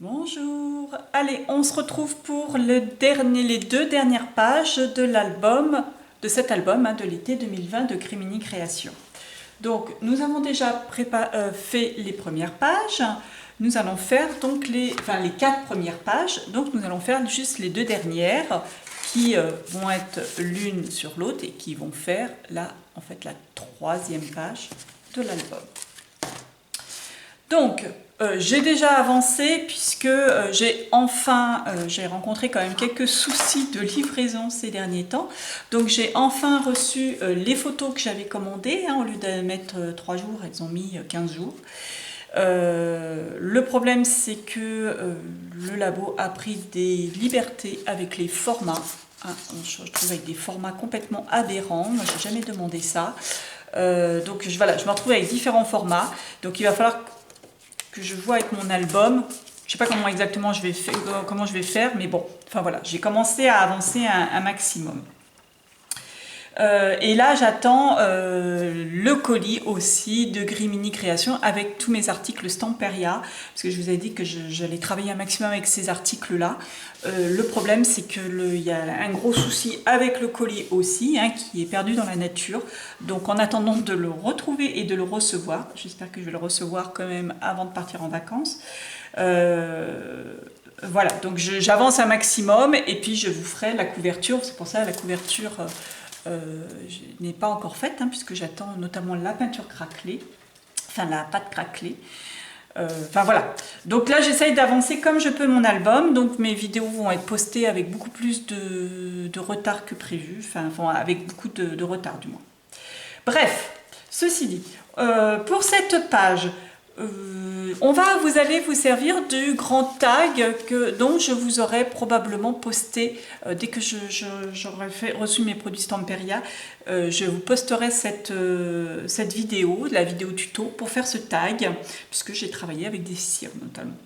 Bonjour. Allez, on se retrouve pour les deux dernières pages de l'album, de cet album de l'été 2020 de Crimini Création. Donc, nous avons déjà fait les premières pages. Nous allons faire donc les 4 premières pages. Donc, nous allons faire juste les deux dernières qui vont être l'une sur l'autre et qui vont faire la troisième page de l'album. Donc, j'ai déjà avancé puisque j'ai rencontré quand même quelques soucis de livraison ces derniers temps. Donc j'ai enfin reçu les photos que j'avais commandées. Au lieu de mettre 3 jours, elles ont mis 15 jours. Le problème, c'est que le labo a pris des libertés avec les formats. Je trouve avec des formats complètement aberrants. Moi, j'ai jamais demandé ça. Donc voilà, je me retrouve avec différents formats. Donc il va falloir que je vois avec mon album. Je sais pas comment exactement je vais faire, mais bon, enfin voilà, j'ai commencé à avancer un maximum. Et là, j'attends le colis aussi de Crimini Création avec tous mes articles Stamperia, parce que je vous ai dit que j'allais travailler un maximum avec ces articles-là. Le problème, c'est qu'il y a un gros souci avec le colis aussi, qui est perdu dans la nature. Donc, en attendant de le retrouver et de le recevoir, j'espère que je vais le recevoir quand même avant de partir en vacances. Voilà, donc j'avance un maximum et puis je vous ferai la couverture. C'est pour ça la couverture n'est pas encore faite, puisque j'attends notamment la peinture craquelée, enfin la pâte craquelée. Enfin voilà, donc là j'essaye d'avancer comme je peux mon album, donc mes vidéos vont être postées avec beaucoup plus de retard que prévu, avec beaucoup de retard du moins. Bref, ceci dit, pour cette page, vous allez vous servir du grand tag dont je vous aurai probablement posté dès que j'aurai reçu mes produits Stamperia. Je vous posterai cette vidéo, la vidéo tuto pour faire ce tag, puisque j'ai travaillé avec des cires notamment.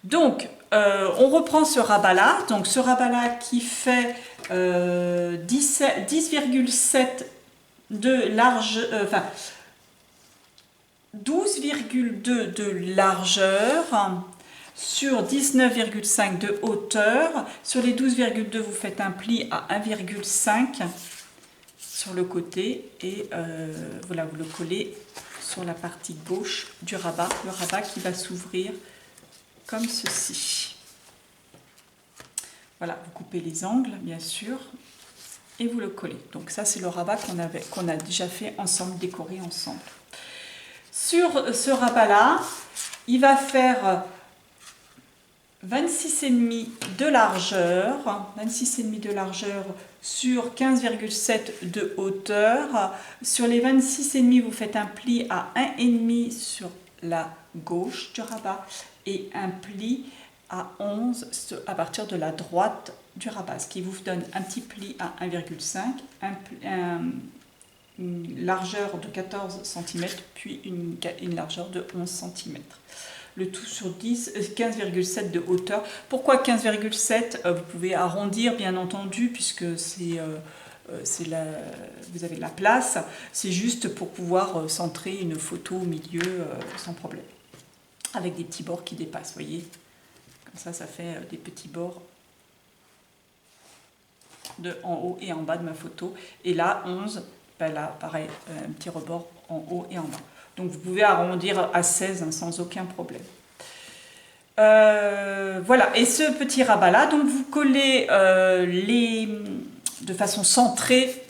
Donc, on reprend ce rabat-là. Donc, ce rabat-là qui fait 10,7 de large, 12,2 de largeur sur 19,5 de hauteur. Sur les 12,2, vous faites un pli à 1,5 sur le côté et voilà, vous le collez sur la partie gauche du rabat, le rabat qui va s'ouvrir comme ceci. Voilà, vous coupez les angles bien sûr et vous le collez. Donc ça, c'est le rabat qu'on a déjà fait ensemble, décoré ensemble. Sur ce rabat-là, il va faire 26,5 de largeur, sur 15,7 de hauteur. Sur les 26,5, vous faites un pli à 1,5 sur la gauche du rabat et un pli à 11 à partir de la droite du rabat, ce qui vous donne un petit pli à 1,5, une largeur de 14 cm, puis une largeur de 11 cm. Le tout sur 15,7 de hauteur. Pourquoi 15,7 ? Vous pouvez arrondir, bien entendu, puisque vous avez de la place. C'est juste pour pouvoir centrer une photo au milieu sans problème. Avec des petits bords qui dépassent, vous voyez. Comme ça, ça fait des petits bords en haut et en bas de ma photo. Et là, 11. Là, pareil, un petit rebord en haut et en bas. Donc, vous pouvez arrondir à 16 sans aucun problème. Voilà, et ce petit rabat-là, donc vous collez de façon centrée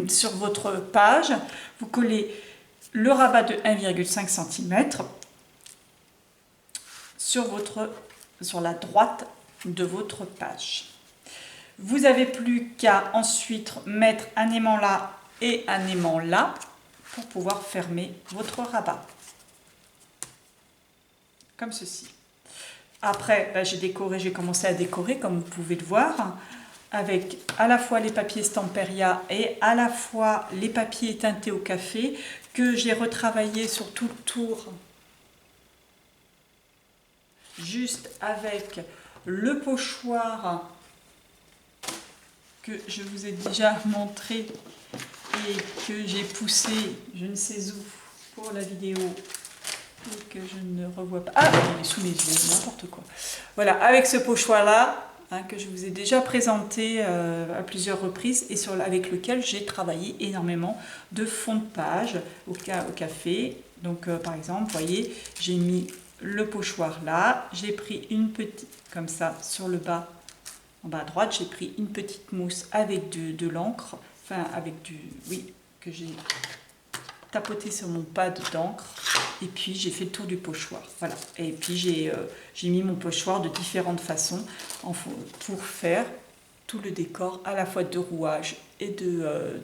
sur votre page. Vous collez le rabat de 1,5 cm sur la droite de votre page. Vous n'avez plus qu'à ensuite mettre un aimant là et un aimant là pour pouvoir fermer votre rabat comme ceci. Après, j'ai commencé à décorer comme vous pouvez le voir avec à la fois les papiers Stamperia et à la fois les papiers teintés au café que j'ai retravaillé sur tout le tour, juste avec le pochoir que je vous ai déjà montré et que j'ai poussé je ne sais où pour la vidéo et que je ne revois pas. Ah, il est sous mes yeux, n'importe quoi. Voilà, avec ce pochoir-là, hein, que je vous ai déjà présenté à plusieurs reprises et avec lequel j'ai travaillé énormément de fond de page au café. Donc, par exemple, vous voyez, j'ai mis le pochoir là, j'ai pris une petite, comme ça, sur le bas, en bas à droite, j'ai pris une petite mousse avec de l'encre, enfin, avec oui, que j'ai tapoté sur mon pad d'encre. Et puis j'ai fait le tour du pochoir, voilà. Et puis j'ai mis mon pochoir de différentes façons pour faire tout le décor à la fois de rouage et de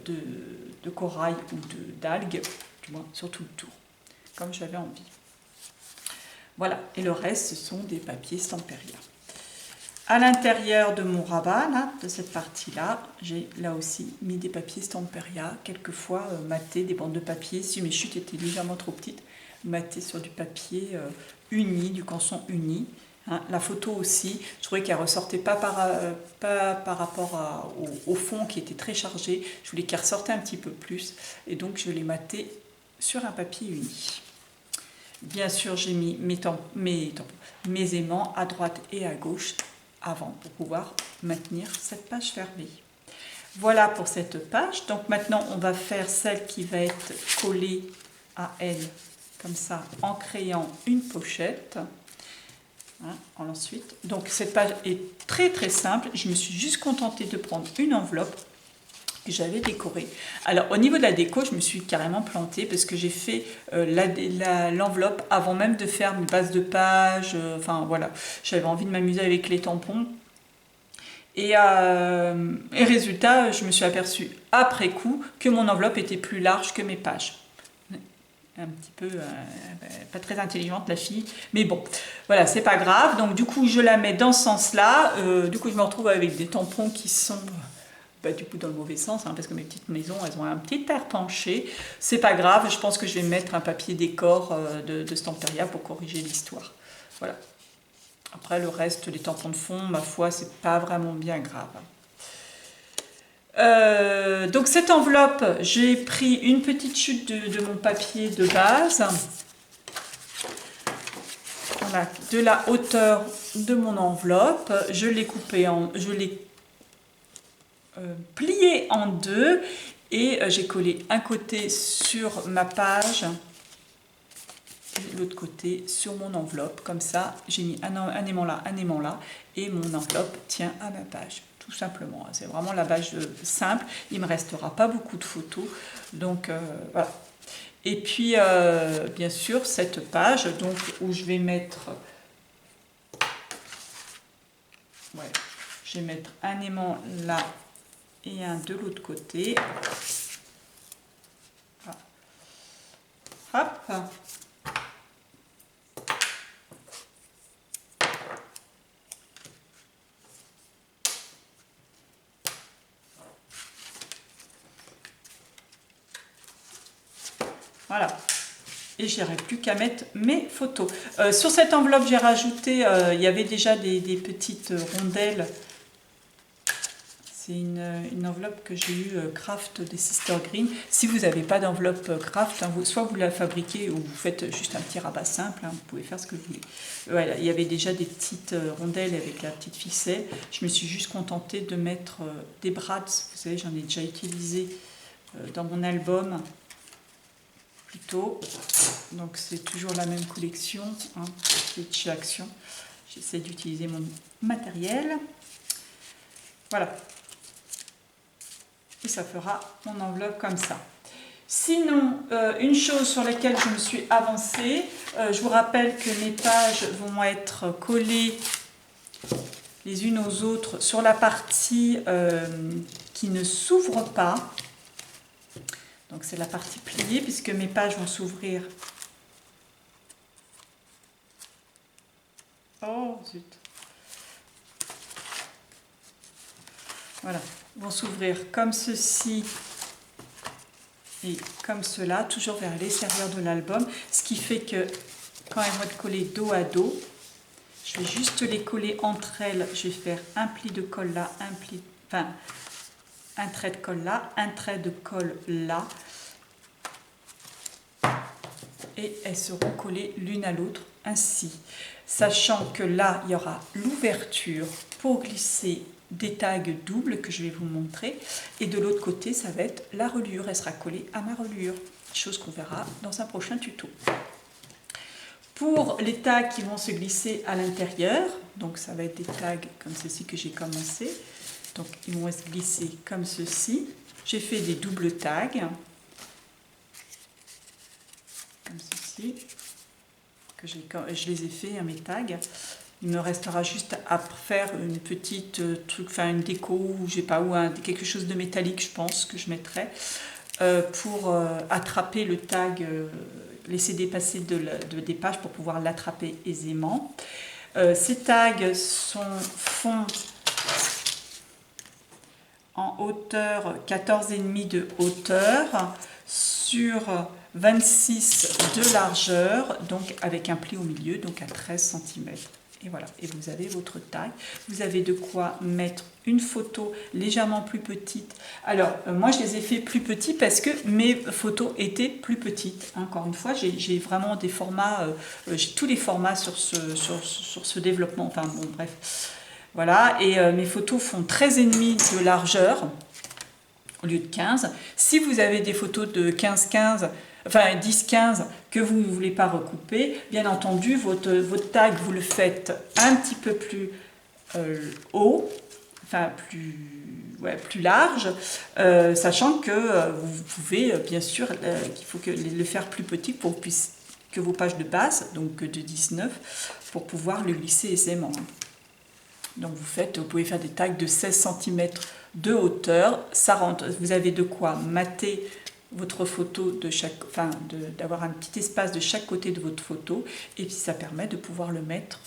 corail ou d'algues, du moins sur tout le tour, comme j'avais envie. Voilà, et le reste ce sont des papiers Stamperia. À l'intérieur de mon rabat, là, de cette partie-là, j'ai là aussi mis des papiers Stamperia, quelquefois matés, des bandes de papier, si mes chutes étaient légèrement trop petites, maté sur du papier uni, du canson uni. Hein, la photo aussi, je trouvais qu'elle ressortait pas par rapport au fond qui était très chargé. Je voulais qu'elle ressortait un petit peu plus et donc je l'ai maté sur un papier uni. Bien sûr, j'ai mis mes aimants à droite et à gauche avant pour pouvoir maintenir cette page fermée. Voilà pour cette page. Donc maintenant, on va faire celle qui va être collée à elle comme ça, en créant une pochette. Hein, ensuite, donc cette page est très très simple. Je me suis juste contentée de prendre une enveloppe que j'avais décorée. Alors au niveau de la déco, je me suis carrément plantée parce que j'ai fait l'enveloppe avant même de faire mes bases de page. Enfin voilà, j'avais envie de m'amuser avec les tampons. Et résultat, je me suis aperçue après coup que mon enveloppe était plus large que mes pages. Un petit peu pas très intelligente la fille, mais bon, voilà, c'est pas grave. Donc du coup je la mets dans ce sens là, du coup je me retrouve avec des tampons qui sont du coup dans le mauvais sens, hein, parce que mes petites maisons elles ont un petit air penché. C'est pas grave, je pense que je vais mettre un papier décor de Stamperia pour corriger l'histoire. Voilà, après le reste, les tampons de fond, ma foi, c'est pas vraiment bien grave. Donc cette enveloppe, j'ai pris une petite chute de mon papier de base, voilà, de la hauteur de mon enveloppe, je l'ai plié en deux et j'ai collé un côté sur ma page et l'autre côté sur mon enveloppe, comme ça j'ai mis un aimant là et mon enveloppe tient à ma page. Tout simplement, c'est vraiment la base simple, il ne me restera pas beaucoup de photos, donc voilà. Et puis bien sûr cette page donc où je vais mettre je vais mettre un aimant là et un de l'autre côté. Hop. Voilà, et je n'aurai plus qu'à mettre mes photos. Sur cette enveloppe, j'ai rajouté, il y avait déjà des petites rondelles. C'est une enveloppe que j'ai eue Craft des Sister Green. Si vous n'avez pas d'enveloppe Craft, hein, soit vous la fabriquez ou vous faites juste un petit rabat simple, hein, vous pouvez faire ce que vous voulez. Voilà, il y avait déjà des petites rondelles avec la petite ficelle. Je me suis juste contentée de mettre des brads. Vous savez, j'en ai déjà utilisé dans mon album. Plutôt, donc c'est toujours la même collection, hein, c'est chez Action. J'essaie d'utiliser mon matériel, voilà, et ça fera mon enveloppe comme ça. Sinon, une chose sur laquelle je me suis avancée, je vous rappelle que mes pages vont être collées les unes aux autres sur la partie qui ne s'ouvre pas. Donc c'est la partie pliée puisque mes pages vont s'ouvrir. Oh zut. Voilà, vont s'ouvrir comme ceci et comme cela, toujours vers l'extérieur de l'album. Ce qui fait que quand elles vont être collées dos à dos, je vais juste les coller entre elles. Je vais faire un pli de colle là, un trait de colle là, un trait de colle là. et elles seront collées l'une à l'autre ainsi. Sachant que là, il y aura l'ouverture pour glisser des tags doubles que je vais vous montrer. Et de l'autre côté, ça va être la reliure. Elle sera collée à ma reliure. Chose qu'on verra dans un prochain tuto. Pour les tags qui vont se glisser à l'intérieur, donc ça va être des tags comme ceci que j'ai commencé. Donc ils vont se glisser comme ceci. J'ai fait des doubles tags. Comme ceci. Je les ai fait, mes tags. Il me restera juste à faire une petite truc, enfin une déco, ou je sais pas où, quelque chose de métallique, je pense que je mettrai pour attraper le tag, laisser dépasser des pages pour pouvoir l'attraper aisément. Ces tags font en hauteur 14,5 de hauteur sur 26 de largeur, donc avec un pli au milieu, donc à 13 cm. Et voilà, et vous avez votre tag. Vous avez de quoi mettre une photo légèrement plus petite. Alors, moi je les ai fait plus petits parce que mes photos étaient plus petites. Encore une fois, j'ai vraiment des formats, j'ai tous les formats sur ce développement. Enfin bon, bref. Voilà, et mes photos font 13,5 de largeur au lieu de 15. Si vous avez des photos de 15-15, enfin 10-15 que vous ne voulez pas recouper, bien entendu, votre tag, vous le faites un petit peu plus haut, enfin plus large, sachant que vous pouvez, bien sûr, qu'il faut le faire plus petit pour que vos pages de base, donc de 19, pour pouvoir le glisser aisément. Donc vous pouvez faire des tags de 16 cm de hauteur, ça rentre, vous avez de quoi mater votre photo de chaque, enfin d'avoir un petit espace de chaque côté de votre photo, et puis ça permet de pouvoir le mettre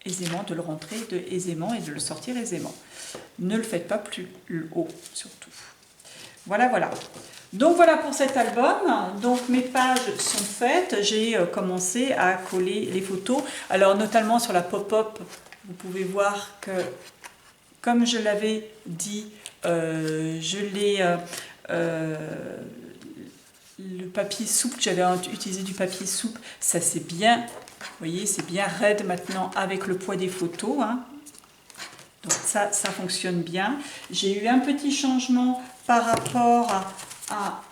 aisément, de le rentrer aisément et de le sortir aisément. Ne le faites pas plus haut surtout. Voilà, voilà. Donc voilà pour cet album. Donc mes pages sont faites, j'ai commencé à coller les photos, alors notamment sur la pop-up. Vous pouvez voir que, comme je l'avais dit, le papier souple, j'avais utilisé du papier souple, ça c'est bien, vous voyez, c'est bien raide maintenant avec le poids des photos. Hein. Donc ça fonctionne bien. J'ai eu un petit changement par rapport à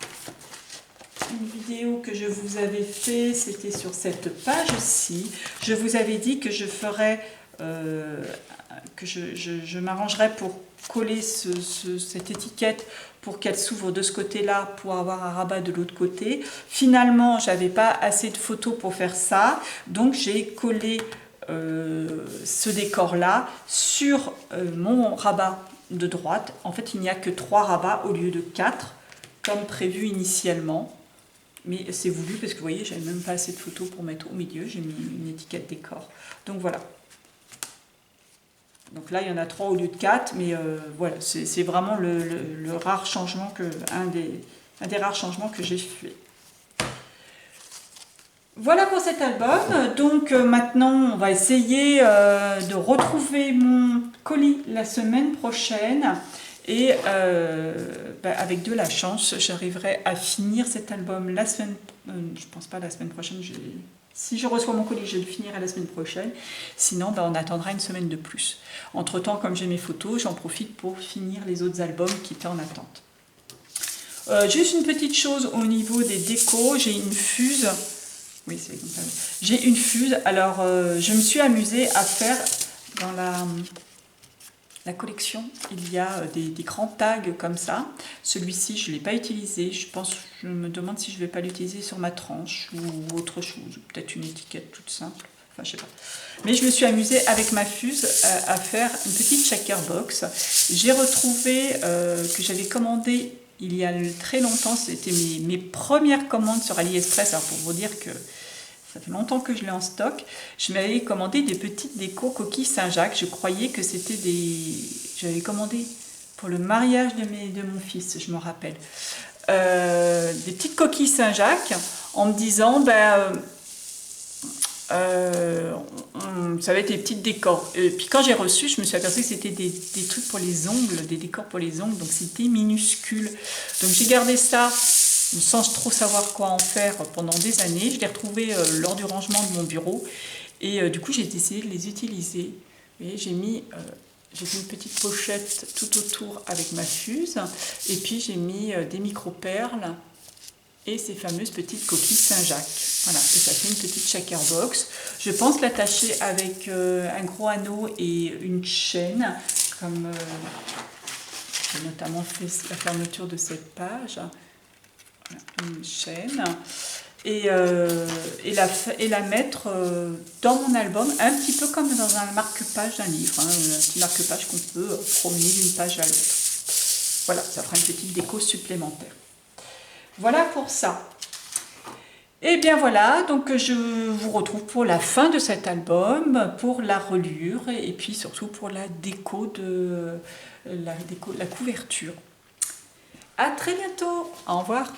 une vidéo que je vous avais fait, c'était sur cette page-ci. Je vous avais dit que je ferais... que je m'arrangerai pour coller cette étiquette pour qu'elle s'ouvre de ce côté-là pour avoir un rabat de l'autre côté. Finalement, j'avais pas assez de photos pour faire ça, donc j'ai collé ce décor-là sur mon rabat de droite. En fait, il n'y a que 3 rabats au lieu de 4, comme prévu initialement. Mais c'est voulu parce que vous voyez, j'avais même pas assez de photos pour mettre au milieu. J'ai mis une étiquette décor. Donc voilà. Donc là, il y en a 3 au lieu de 4, mais voilà, c'est vraiment le rare changement un des rares changements que j'ai fait. Voilà pour cet album. Donc maintenant, on va essayer de retrouver mon colis la semaine prochaine. Et avec de la chance, j'arriverai à finir cet album la semaine... je pense pas la semaine prochaine. Si je reçois mon colis, je le finirai la semaine prochaine. Sinon, on attendra une semaine de plus. Entre-temps, comme j'ai mes photos, j'en profite pour finir les autres albums qui étaient en attente. Juste une petite chose au niveau des décos. J'ai une fuse. Oui, c'est comme ça. J'ai une fuse. Alors, je me suis amusée à faire dans la collection, il y a des grands tags comme ça. Celui-ci, je ne l'ai pas utilisé. Je me demande si je ne vais pas l'utiliser sur ma tranche ou autre chose. Peut-être une étiquette toute simple. Enfin, je sais pas. Mais je me suis amusée avec ma fuse à faire une petite shaker box. J'ai retrouvé que j'avais commandé il y a très longtemps. C'était mes premières commandes sur AliExpress. Alors, pour vous dire que ça fait longtemps que je l'ai en stock. Je m'avais commandé des petites déco coquilles Saint-Jacques. Je croyais que c'était j'avais commandé pour le mariage de mon fils, je me rappelle. Des petites coquilles Saint-Jacques en me disant, ça va être des petites décors. Et puis quand j'ai reçu, je me suis aperçue que c'était des trucs pour les ongles, des décors pour les ongles. Donc c'était minuscule. Donc j'ai gardé ça sans trop savoir quoi en faire pendant des années. Je l'ai retrouvé lors du rangement de mon bureau et du coup j'ai décidé de les utiliser. Et j'ai mis une petite pochette tout autour avec ma fuse et puis j'ai mis des micro-perles et ces fameuses petites coquilles Saint-Jacques. Voilà, et ça fait une petite shaker box. Je pense l'attacher avec un gros anneau et une chaîne, comme j'ai notamment fait la fermeture de cette page. Voilà, une chaîne. Et la mettre dans mon album, un petit peu comme dans un marque-page d'un livre, hein, un petit marque-page qu'on peut promener d'une page à l'autre. Voilà, ça fera une petite déco supplémentaire. Voilà pour ça. Et bien voilà, donc je vous retrouve pour la fin de cet album, pour la reliure et puis surtout pour la déco de la couverture. À très bientôt, au revoir.